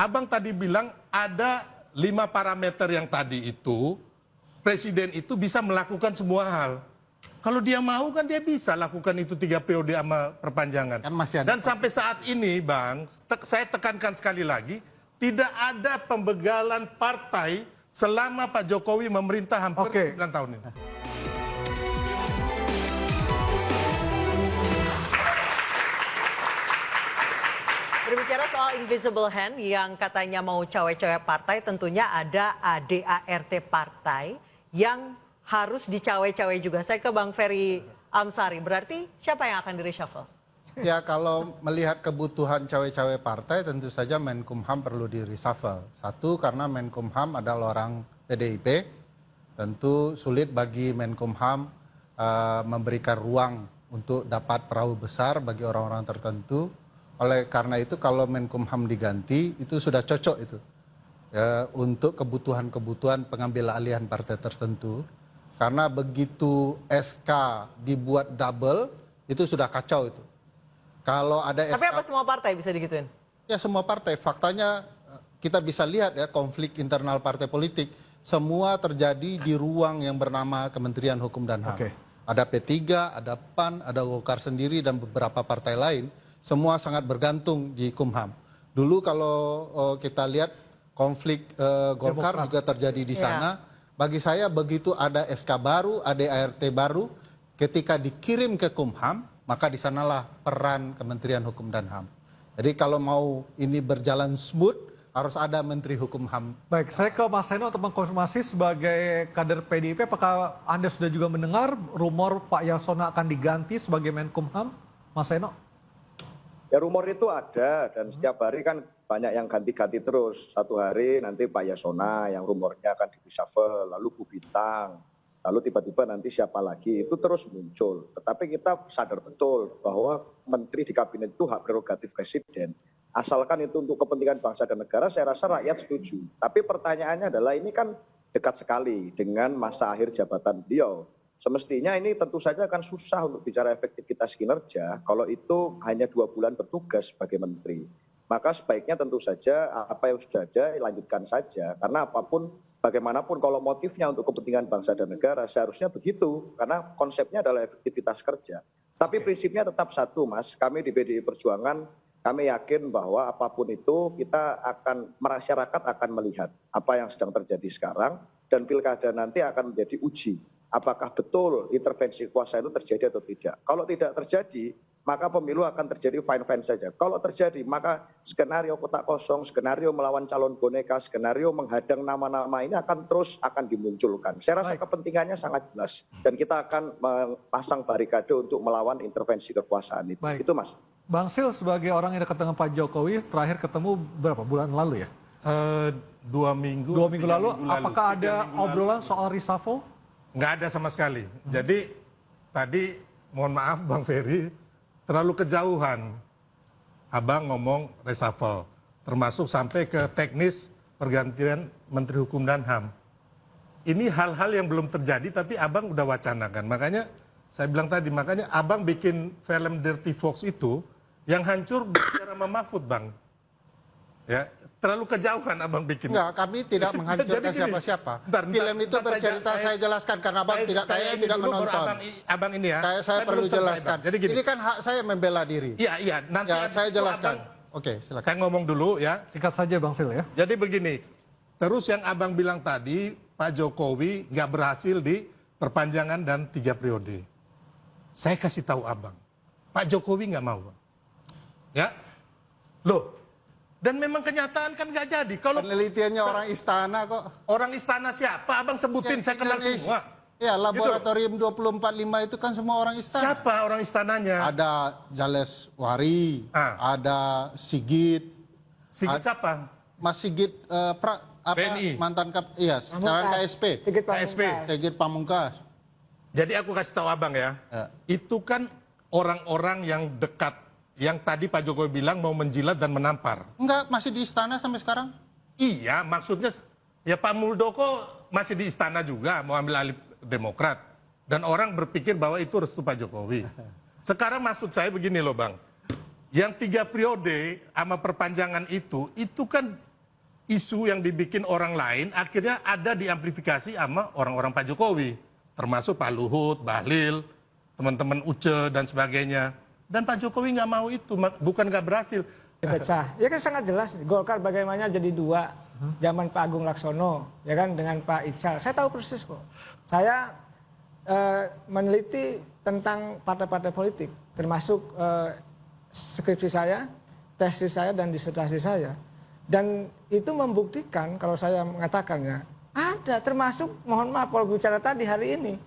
Abang tadi bilang ada 5 parameter yang tadi itu, presiden itu bisa melakukan semua hal. Kalau dia mau kan dia bisa lakukan itu 3 periode sama perpanjangan. Kan masih ada. Dan sampai saat ini Bang, saya tekankan sekali lagi, tidak ada pembegalan partai selama Pak Jokowi memerintah hampir 9 tahun ini. Berbicara soal invisible hand yang katanya mau cawe-cawe partai, tentunya ada ADART partai yang harus dicawe-cawe juga. Saya ke Bang Ferry Amsari, berarti siapa yang akan di-reshuffle? Ya, kalau melihat kebutuhan cawe-cawe partai, tentu saja Menkumham perlu di-reshuffle. Satu, karena Menkumham adalah orang PDIP, tentu sulit bagi Menkumham memberikan ruang untuk dapat perahu besar bagi orang-orang tertentu. Oleh karena itu, kalau Menkumham diganti, itu sudah cocok itu ya, untuk kebutuhan-kebutuhan pengambil alihan partai tertentu. Karena begitu SK dibuat double, itu sudah kacau itu. Kalau ada SK... Tapi apa semua partai bisa digituin? Ya, semua partai. Faktanya kita bisa lihat ya, konflik internal partai politik. Semua terjadi di ruang yang bernama Kementerian Hukum dan HAM. Ada P3, ada PAN, ada Golkar sendiri, dan beberapa partai lain. Semua sangat bergantung di Kumham. Dulu kalau kita lihat konflik Golkar juga terjadi di sana. Bagi saya begitu ada SK baru, ada ART baru, ketika dikirim ke Kumham, maka di sanalah peran Kementerian Hukum dan HAM. Jadi kalau mau ini berjalan smooth, harus ada Menteri Hukum HAM. Baik, saya ke Mas Seno untuk mengkonfirmasi sebagai kader PDIP, apakah Anda sudah juga mendengar rumor Pak Yasona akan diganti sebagai Menkumham? Mas Seno? Ya, rumor itu ada, dan setiap hari kan banyak yang ganti-ganti terus. Satu hari nanti Pak Yasona yang rumornya akan di-reshuffle, lalu Bu Bintang, lalu tiba-tiba nanti siapa lagi, itu terus muncul. Tetapi kita sadar betul bahwa menteri di kabinet itu hak prerogatif presiden. Asalkan itu untuk kepentingan bangsa dan negara, saya rasa rakyat setuju. Tapi pertanyaannya adalah ini kan dekat sekali dengan masa akhir jabatan beliau. Semestinya ini tentu saja akan susah untuk bicara efektivitas kinerja kalau itu hanya 2 bulan bertugas sebagai menteri. Maka sebaiknya tentu saja apa yang sudah ada lanjutkan saja. Karena apapun, bagaimanapun kalau motifnya untuk kepentingan bangsa dan negara seharusnya begitu. Karena konsepnya adalah efektivitas kerja. Tapi prinsipnya tetap satu, Mas. Kami di PDI Perjuangan, kami yakin bahwa apapun itu kita akan, masyarakat akan melihat apa yang sedang terjadi sekarang. Dan pilkada nanti akan menjadi uji. Apakah betul intervensi kuasa itu terjadi atau tidak. Kalau tidak terjadi, maka pemilu akan terjadi fine-fine saja. Kalau terjadi, maka skenario kotak kosong, skenario melawan calon boneka, skenario menghadang nama-nama ini akan terus dimunculkan. Saya rasa kepentingannya sangat jelas. Dan kita akan memasang barikade untuk melawan intervensi kekuasaan itu. Baik. Itu, Mas. Bang Sil, sebagai orang yang dekat dengan Pak Jokowi, terakhir ketemu berapa bulan lalu ya? 2 minggu. 2 minggu lalu, apakah 3 ada minggu obrolan soal reshuffle? Nggak ada sama sekali. Jadi tadi mohon maaf Bang Ferry, terlalu kejauhan. Abang ngomong reshuffle, termasuk sampai ke teknis pergantian Menteri Hukum dan HAM. Ini hal-hal yang belum terjadi tapi abang udah wacanakan. Makanya saya bilang tadi, makanya abang bikin film Dirty Fox itu yang hancur bicara sama Mahfud, Bang. Ya, terlalu kejauhan abang bikin. Enggak, kami tidak menghancurkan siapa-siapa. Film itu bercerita, saya jelaskan karena abang saya tidak menonton. Abang ini ya. Saya perlu jelaskan. Jadi gini. Ini kan hak saya membela diri. Iya. Nanti ya, saya jelaskan. Oke, silakan. Saya ngomong dulu ya. Singkat saja Bang Sil ya. Jadi begini. Terus yang abang bilang tadi, Pak Jokowi nggak berhasil di perpanjangan dan 3 periode. Saya kasih tahu abang, Pak Jokowi nggak mau, Bang. Ya, loh. Dan memang kenyataan kan nggak jadi. Kalau penelitiannya orang istana kok. Orang istana siapa? Abang sebutin, saya kenal semua. Ya, laboratorium 245 itu kan semua orang istana. Siapa orang istananya? Ada Jales Wari, ada Sigit. Sigit siapa? Mas Sigit BNI. Mantan sekarang KSP. Sigit Pamungkas. Jadi aku kasih tahu abang ya. Itu kan orang-orang yang dekat. Yang tadi Pak Jokowi bilang mau menjilat dan menampar. Enggak, masih di istana sampai sekarang? Iya, maksudnya ya Pak Muldoko masih di istana juga mau ambil alih Demokrat. Dan orang berpikir bahwa itu restu Pak Jokowi. Sekarang maksud saya begini loh Bang. Yang 3 periode sama perpanjangan itu kan isu yang dibikin orang lain akhirnya ada diamplifikasi sama orang-orang Pak Jokowi, termasuk Pak Luhut, Bahlil, teman-teman Uce dan sebagainya. Dan Pak Jokowi nggak mau itu, bukan nggak berhasil. Dipecah. Ya kan sangat jelas Golkar bagaimana jadi dua zaman Pak Agung Laksono, ya kan dengan Pak Ical. Saya tahu persis kok. Saya meneliti tentang partai-partai politik, termasuk skripsi saya, tesis saya dan disertasi saya. Dan itu membuktikan kalau saya mengatakannya ada, termasuk mohon maaf kalau bicara tadi hari ini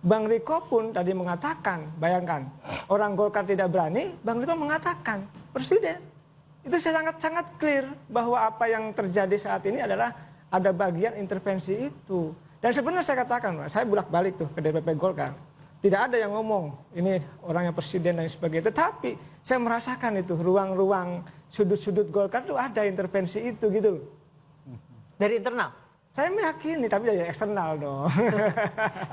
Bang Riko pun tadi mengatakan, bayangkan orang Golkar tidak berani, Bang Riko mengatakan presiden. Itu sangat clear bahwa apa yang terjadi saat ini adalah ada bagian intervensi itu. Dan sebenarnya saya katakan, saya bolak-balik tuh ke DPP Golkar. Tidak ada yang ngomong ini orangnya presiden dan sebagainya. Tetapi saya merasakan itu ruang-ruang sudut-sudut Golkar itu ada intervensi itu gitu loh. Dari internal? Saya meyakini, tapi dari eksternal dong.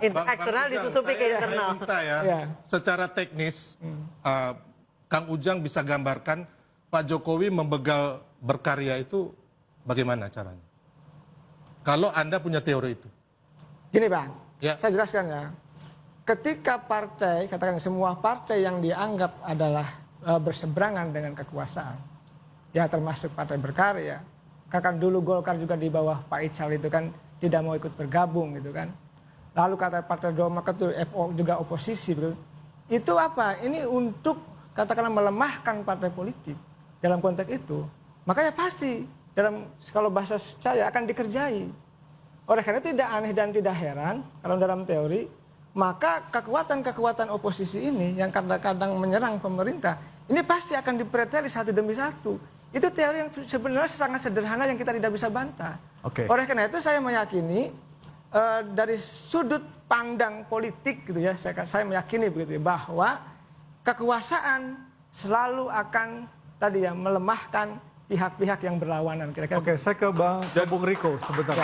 Eksternal disusupi ke internal. Minta ya, secara teknis, Kang Ujang bisa gambarkan Pak Jokowi membegal berkarya itu bagaimana caranya? Kalau Anda punya teori itu. Gini Bang, saya jelaskan ya. Ketika partai, katakan semua partai yang dianggap adalah berseberangan dengan kekuasaan, ya termasuk partai berkarya, kan dulu Golkar juga di bawah Pak Ical itu kan tidak mau ikut bergabung gitu kan. Lalu kata Partai Demokrat itu juga oposisi gitu. Itu apa? Ini untuk katakanlah melemahkan partai politik dalam konteks itu. Makanya pasti dalam kalau bahasa saya akan dikerjai. Oleh karena itu tidak aneh dan tidak heran kalau dalam teori maka kekuatan-kekuatan oposisi ini yang kadang-kadang menyerang pemerintah ini pasti akan dipreteli satu demi satu. Itu teori yang sebenarnya sangat sederhana yang kita tidak bisa bantah. Oleh karena itu saya meyakini dari sudut pandang politik gitu ya, saya meyakini begitu ya, bahwa kekuasaan selalu akan tadi ya melemahkan pihak-pihak yang berlawanan kira-kira. Oke, saya ke Bung Riko sebentar.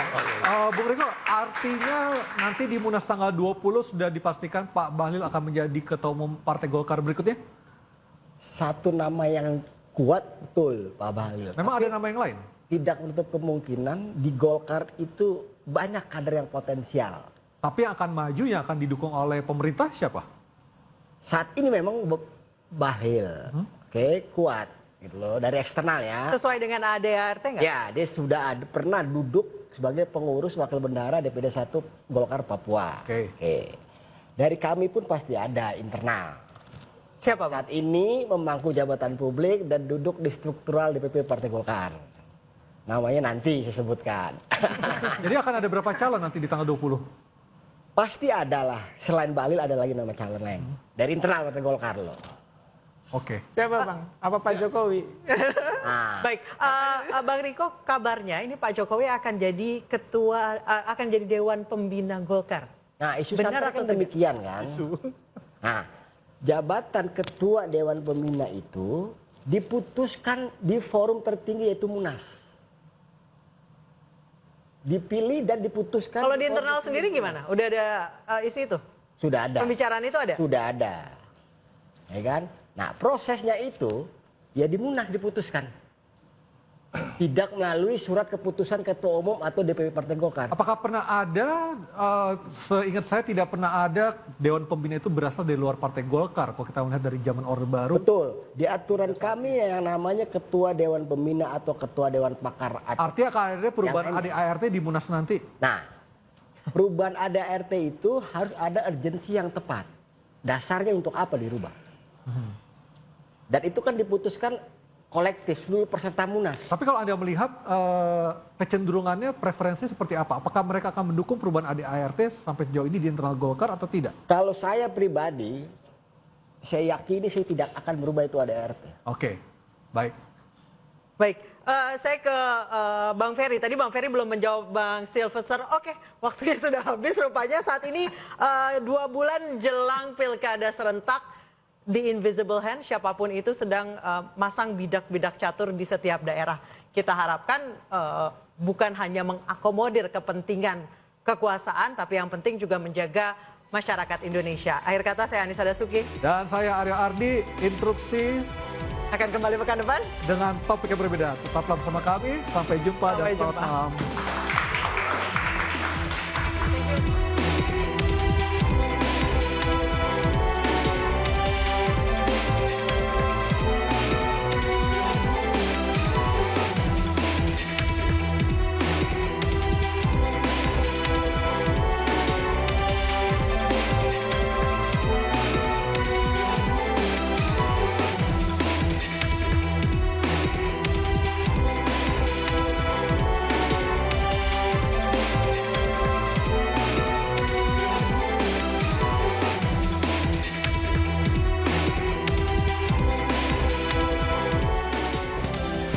Bung Riko, artinya nanti di Munas tanggal 20 sudah dipastikan Pak Bahlil akan menjadi ketua umum Partai Golkar berikutnya? Satu nama yang kuat betul Pak Bahlil. Memang ada nama yang lain? Tidak menutup kemungkinan di Golkar itu banyak kader yang potensial. Tapi yang akan maju yang akan didukung oleh pemerintah siapa? Saat ini memang Bahlil, kuat gitu loh dari eksternal ya. Sesuai dengan ADART nggak? Ya, dia sudah pernah duduk sebagai pengurus wakil bendahara DPD 1 Golkar Papua. Dari kami pun pasti ada internal. Siapa Saat ini memangku jabatan publik dan duduk di struktural DPP Partai Golkar. Namanya nanti saya sebutkan. Jadi akan ada berapa calon nanti di tanggal 20? Pasti ada lah. Selain Bahlil ada lagi nama calon lain. Dari internal Partai Golkar loh. Siapa Bang? Apa Pak Jokowi? Baik, Bang Riko, kabarnya ini Pak Jokowi akan jadi akan jadi Dewan Pembina Golkar. Nah, isu benar kan demikian kan? Nah, jabatan ketua Dewan Pembina itu diputuskan di forum tertinggi yaitu Munas. Dipilih dan diputuskan. Kalau di internal sendiri gimana? Udah ada isu itu? Sudah ada. Pembicaraan itu ada? Sudah ada. Ya kan? Nah, prosesnya itu ya di Munas diputuskan. Tidak melalui surat keputusan Ketua Umum atau DPP Partai Golkar. Apakah pernah ada, seingat saya tidak pernah ada Dewan Pembina itu berasal dari luar Partai Golkar. Kalau kita melihat dari zaman Orde Baru. Betul. Di aturan kami yang namanya Ketua Dewan Pembina atau Ketua Dewan Pakar. Artinya akan ada perubahan ADART di Munas nanti? Nah, perubahan ADART itu harus ada urgensi yang tepat. Dasarnya untuk apa dirubah? Dan itu kan diputuskan kolektif seluruh peserta Munas. Tapi kalau Anda melihat kecenderungannya preferensi seperti apa? Apakah mereka akan mendukung perubahan ADART sampai sejauh ini di internal Golkar atau tidak? Kalau saya pribadi, saya yakini saya tidak akan berubah itu ADART. Baik. Baik, saya ke Bang Ferry. Tadi Bang Ferry belum menjawab Bang Silvester. Waktunya sudah habis rupanya. Saat ini 2 bulan jelang pilkada serentak. The invisible hand, siapapun itu sedang masang bidak-bidak catur di setiap daerah. Kita harapkan bukan hanya mengakomodir kepentingan kekuasaan, tapi yang penting juga menjaga masyarakat Indonesia. Akhir kata saya Anissa Dasuki. Dan saya Aryo Ardi, instruksi Akan kembali pekan depan dengan topik yang berbeda. Tetaplah bersama kami. Sampai jumpa dan selamat malam.